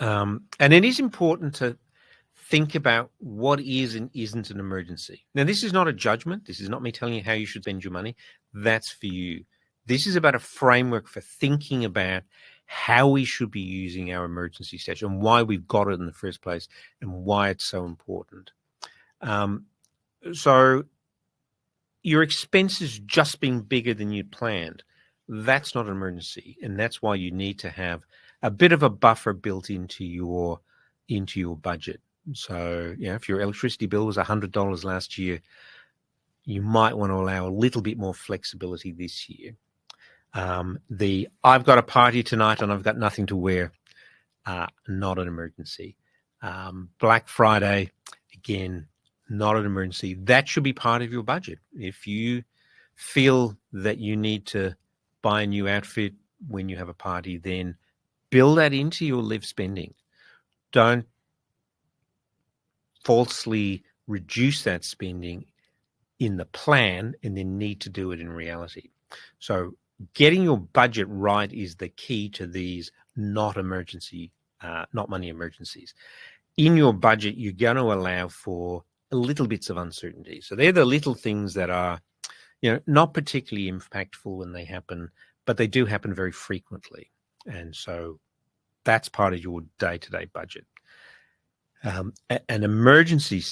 And it is important to think about what is and isn't an emergency. Now, this is not a judgment. This is not me telling you how you should spend your money. That's for you. This is about a framework for thinking about how we should be using our emergency stash and why we've got it in the first place and why it's so important. So your expenses just being bigger than you'd planned, that's not an emergency. And that's why you need to have a bit of a buffer built into your budget. So, if your electricity bill was $100 last year, you might want to allow a little bit more flexibility this year. I've got a party tonight and I've got nothing to wear, not an emergency. Black Friday, again, not an emergency. That should be part of your budget. If you feel that you need to buy a new outfit when you have a party, then build that into your live spending. Don't falsely reduce that spending in the plan and then need to do it in reality. So getting your budget right is the key to these not money emergencies. In your budget, you're going to allow for little bits of uncertainty. So they're the little things that are, not particularly impactful when they happen, but they do happen very frequently. And so that's part of your day-to-day budget. An emergency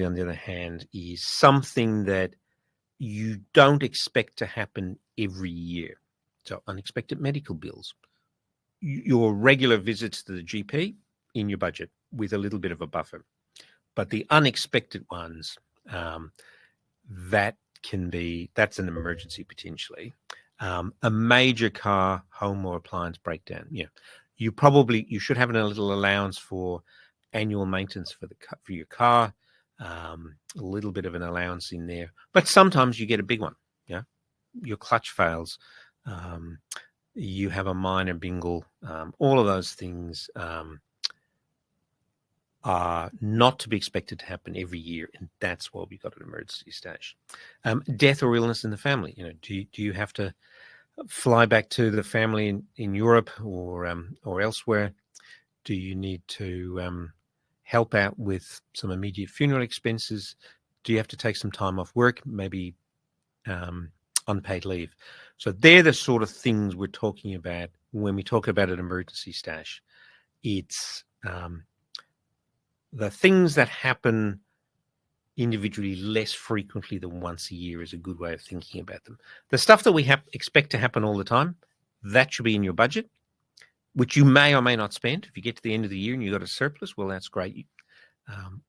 on the other hand, is something that you don't expect to happen every year. So unexpected medical bills, your regular visits to the GP in your budget with a little bit of a buffer. But the unexpected ones, that's an emergency potentially. A major car, home or appliance breakdown. You should have a little allowance for annual maintenance for your car, a little bit of an allowance in there. But sometimes you get a big one. Your clutch fails, you have a minor bingle. All of those things are not to be expected to happen every year, and that's why we've got an emergency stash. Death or illness in the family. Do you have to fly back to the family in Europe or elsewhere? Do you need to help out with some immediate funeral expenses? Do you have to take some time off work, maybe unpaid leave? So they're the sort of things we're talking about when we talk about an emergency stash. It's the things that happen individually less frequently than once a year is a good way of thinking about them. The stuff that we expect to happen all the time, that should be in your budget, which you may or may not spend. If you get to the end of the year and you've got a surplus, well, that's great.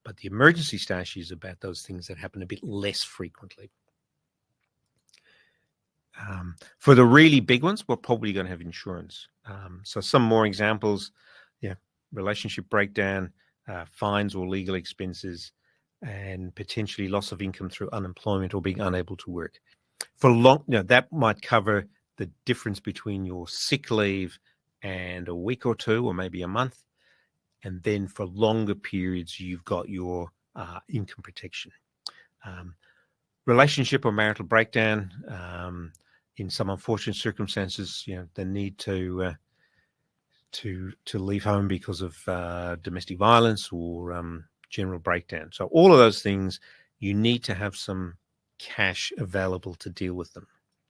But the emergency stash is about those things that happen a bit less frequently. For the really big ones, we're probably going to have insurance. So some more examples, relationship breakdown, fines or legal expenses, and potentially loss of income through unemployment or being unable to work. For long, that might cover the difference between your sick leave and a week or two, or maybe a month. And then for longer periods, you've got your income protection. Relationship or marital breakdown, in some unfortunate circumstances, the need to leave home because of domestic violence or general breakdown. So all of those things, you need to have some cash available to deal with them.